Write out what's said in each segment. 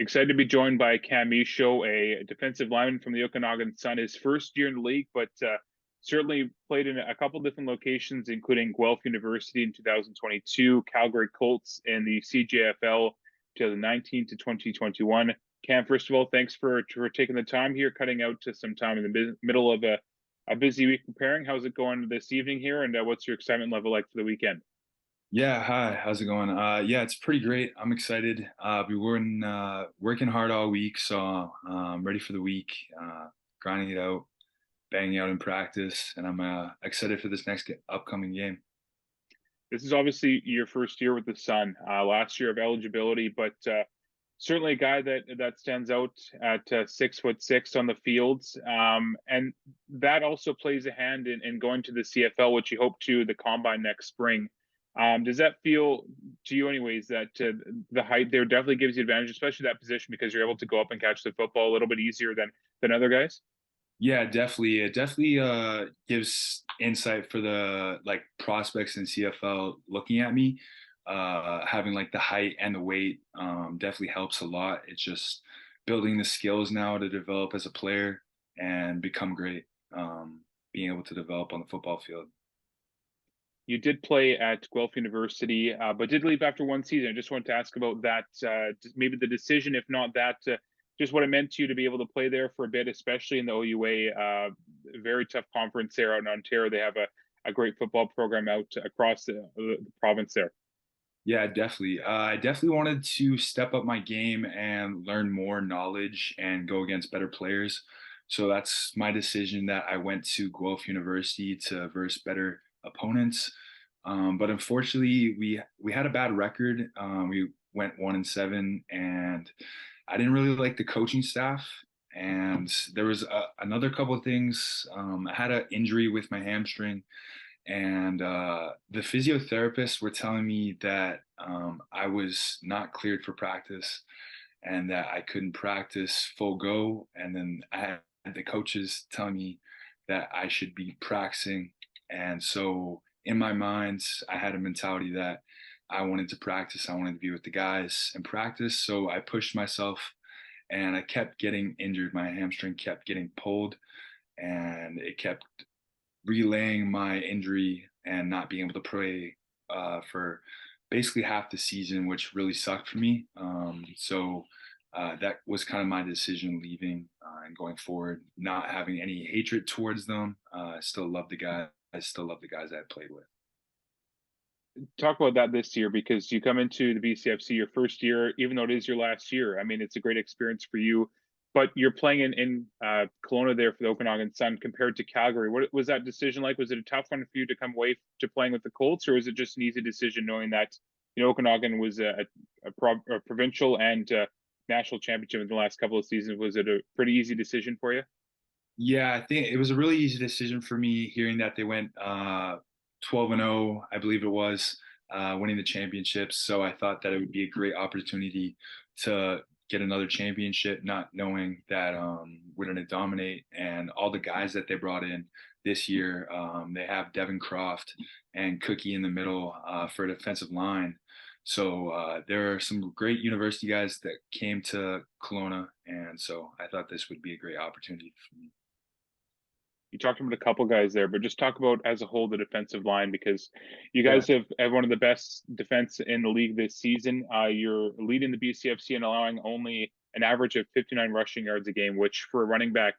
Excited to be joined by Cam Michaud, a defensive lineman from the Okanagan Sun. His first year in the league, but certainly played in a couple different locations, including Guelph University in 2022, Calgary Colts in the CJFL 2019 to 2021. Cam, first of all, thanks for taking the time here, cutting out to some time in the middle of a busy week preparing. How's it going this evening here, and what's your excitement level like for the weekend? Yeah, hi. How's it going? Yeah, it's pretty great. I'm excited. We've been working hard all week, so ready for the week. Grinding it out, banging out in practice, and I'm excited for this upcoming game. This is obviously your first year with the Sun, last year of eligibility, but certainly a guy that stands out at 6'6" on the fields, and that also plays a hand in going to the CFL, which you hope to the combine next spring. Does that feel to you, anyways, that the height there definitely gives you advantage, especially that position, because you're able to go up and catch the football a little bit easier than other guys? Yeah, definitely. It definitely gives insight for the prospects in CFL looking at me. Having like the height and the weight definitely helps a lot. It's just building the skills now to develop as a player and become great. Being able to develop on the football field. You did play at Guelph University, but did leave after one season. I just wanted to ask about that, maybe the decision, if not that, just what it meant to you to be able to play there for a bit, especially in the OUA. Very tough conference there out in Ontario. They have a great football program out across the province there. Yeah, definitely. I definitely wanted to step up my game and learn more knowledge and go against better players. So that's my decision that I went to Guelph University to verse better opponents. But unfortunately, we had a bad record. We went 1-7, and I didn't really like the coaching staff. And there was another couple of things. I had an injury with my hamstring, and the physiotherapists were telling me that I was not cleared for practice and that I couldn't practice full go. And then I had the coaches telling me that I should be practicing. And so in my mind, I had a mentality that I wanted to practice. I wanted to be with the guys and practice. So I pushed myself and I kept getting injured. My hamstring kept getting pulled and it kept relaying my injury and not being able to play for basically half the season, which really sucked for me. So that was kind of my decision leaving and going forward, not having any hatred towards them. I still love the guys. I still love the guys I played with. Talk about that this year, because you come into the BCFC your first year, even though it is your last year. I mean, it's a great experience for you, but you're playing in Kelowna there for the Okanagan Sun compared to Calgary. What was that decision like? Was it a tough one for you to come away to playing with the Colts, or was it just an easy decision knowing that Okanagan was a provincial and national championship in the last couple of seasons? Was it a pretty easy decision for you? Yeah, I think it was a really easy decision for me hearing that they went 12-0, I believe it was, winning the championships. So I thought that it would be a great opportunity to get another championship, not knowing that we're going to dominate. And all the guys that they brought in this year, they have Devin Croft and Cookie in the middle for a defensive line. So there are some great university guys that came to Kelowna, and so I thought this would be a great opportunity for me. You talked about a couple guys there, but just talk about as a whole the defensive line, because you Yeah. guys have one of the best defense in the league this season. You're leading the BCFC and allowing only an average of 59 rushing yards a game, which for a running back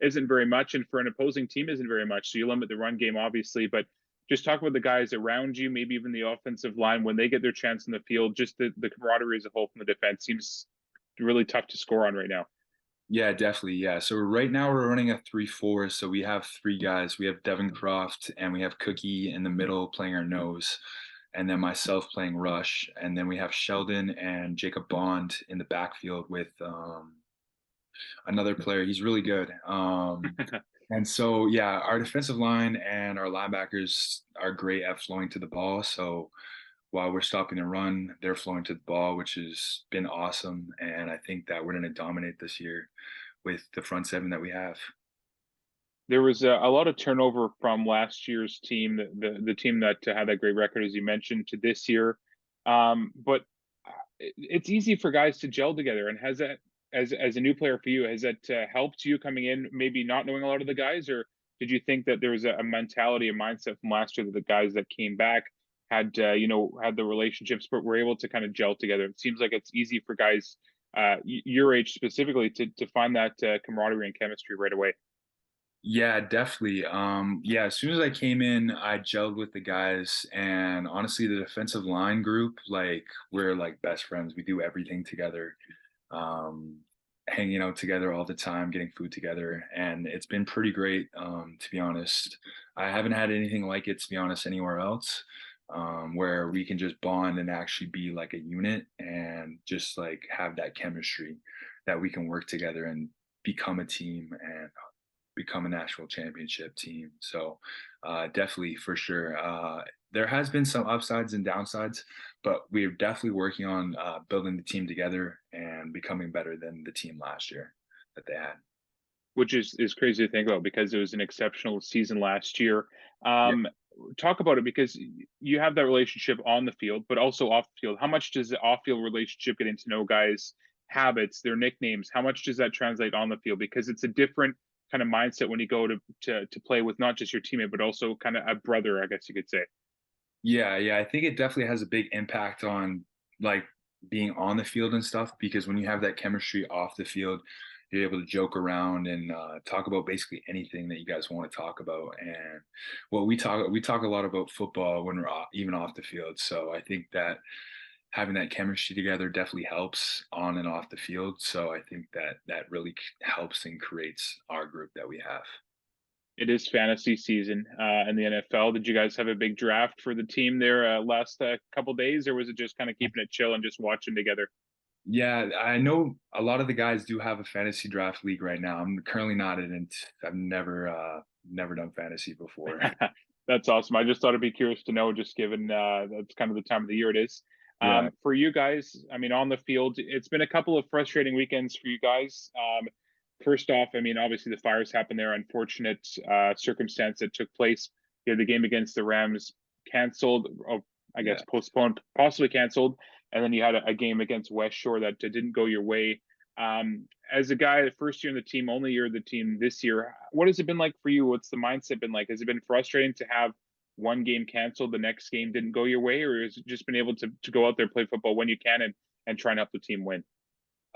isn't very much, and for an opposing team isn't very much. So you limit the run game, obviously, but just talk about the guys around you, maybe even the offensive line when they get their chance in the field. Just the camaraderie as a whole from the defense seems really tough to score on right now. Yeah, definitely. Yeah. So right now we're running a 3-4. So we have three guys. We have Devin Croft and we have Cookie in the middle playing our nose, and then myself playing rush. And then we have Sheldon and Jacob Bond in the backfield with another player. He's really good. And so, yeah, our defensive line and our linebackers are great at flowing to the ball. So while we're stopping the run, they're flowing to the ball, which has been awesome. And I think that we're going to dominate this year with the front seven that we have. There was a lot of turnover from last year's team, the team that had that great record, as you mentioned, to this year. But it's easy for guys to gel together. And has that, as a new player for you, has that helped you coming in, maybe not knowing a lot of the guys, or did you think that there was a mentality, a mindset from last year that the guys that came back had had the relationships, but were able to kind of gel together? It seems like it's easy for guys your age specifically to find that camaraderie and chemistry right away. Yeah, definitely. Yeah, as soon as I came in, I gelled with the guys, and honestly, the defensive line group, like we're like best friends. We do everything together, um, hanging out together all the time, getting food together, and it's been pretty great. To be honest, I haven't had anything like it, to be honest, anywhere else, where we can just bond and actually be like a unit and just like have that chemistry that we can work together and become a team and become a national championship team. So definitely for sure. There has been some upsides and downsides, but we're definitely working on building the team together and becoming better than the team last year that they had. Which is crazy to think about because it was an exceptional season last year. Yeah. Um, Talk about it, because you have that relationship on the field, but also off the field. How much does the off-field relationship, getting to know guys' habits, their nicknames, how much does that translate on the field? Because it's a different kind of mindset when you go to play with not just your teammate, but also kind of a brother, I guess you could say. Yeah, yeah. I think it definitely has a big impact on like being on the field and stuff because when you have that chemistry off the field, you're able to joke around and talk about basically anything that you guys want to talk about. And well, we talk a lot about football when we're even off the field. So I think that having that chemistry together definitely helps on and off the field. So I think that that really helps and creates our group that we have. It is fantasy season in the NFL. Did you guys have a big draft for the team there last couple days, or was it just kind of keeping it chill and just watching together? Yeah, I know a lot of the guys do have a fantasy draft league right now. I'm currently not in it. I've never done fantasy before. That's awesome. I just thought I'd be curious to know, just given that's kind of the time of the year it is. Right. For you guys, I mean, on the field, it's been a couple of frustrating weekends for you guys. First off, I mean, obviously the fires happened there, unfortunate circumstance that took place. You had the game against the Rams canceled, or I guess Yeah. postponed, possibly canceled, and then you had a game against West Shore that didn't go your way. As a guy, the first year in the team, only year of the team this year, what has it been like for you? What's the mindset been like? Has it been frustrating to have one game canceled, the next game didn't go your way, or has it just been able to go out there, play football when you can, and try and help the team win?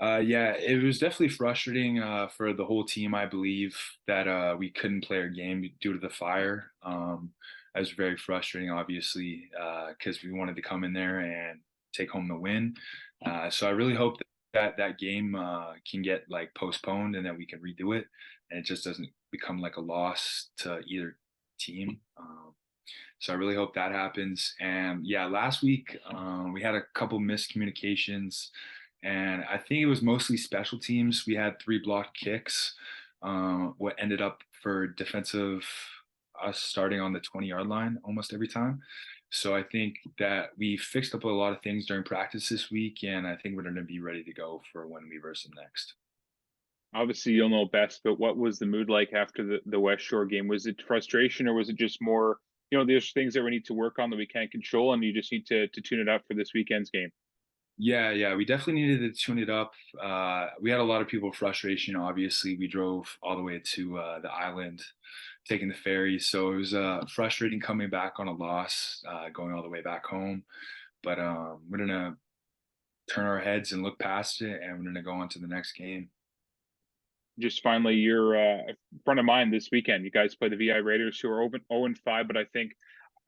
Yeah, it was definitely frustrating for the whole team, I believe, that we couldn't play our game due to the fire. That was very frustrating, obviously, because we wanted to come in there and take home the win. So I really hope that that game can get like postponed and that we can redo it, and it just doesn't become like a loss to either team. So I really hope that happens. And yeah, last week we had a couple miscommunications, and I think it was mostly special teams. We had three blocked kicks, what ended up for defensive us starting on the 20-yard line almost every time. So I think that we fixed up a lot of things during practice this week, and I think we're going to be ready to go for when we verse them next. Obviously, you'll know best, but what was the mood like after the West Shore game? Was it frustration, or was it just more, there's things that we need to work on that we can't control, and you just need to tune it up for this weekend's game? Yeah, yeah, we definitely needed to tune it up. We had a lot of people frustration. Obviously, we drove all the way to the island, taking the ferry, so it was frustrating coming back on a loss, going all the way back home. But we're gonna turn our heads and look past it, and we're gonna go on to the next game. Just finally, you're a friend of mine this weekend. You guys play the VI Raiders, who are 0-5, but I think,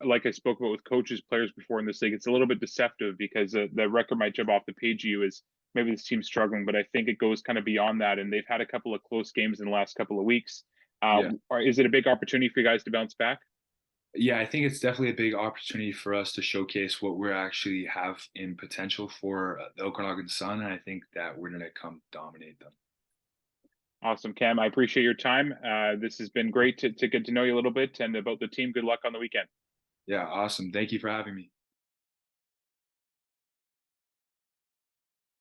like I spoke about with coaches, players before in this league, it's a little bit deceptive because the record might jump off the page to you as maybe this team's struggling, but I think it goes kind of beyond that. And they've had a couple of close games in the last couple of weeks. Yeah. Is it a big opportunity for you guys to bounce back? Yeah, I think it's definitely a big opportunity for us to showcase what we actually have in potential for the Okanagan Sun, and I think that we're going to come dominate them. Awesome, Cam. I appreciate your time. This has been great to get to know you a little bit and about the team. Good luck on the weekend. Yeah, awesome. Thank you for having me.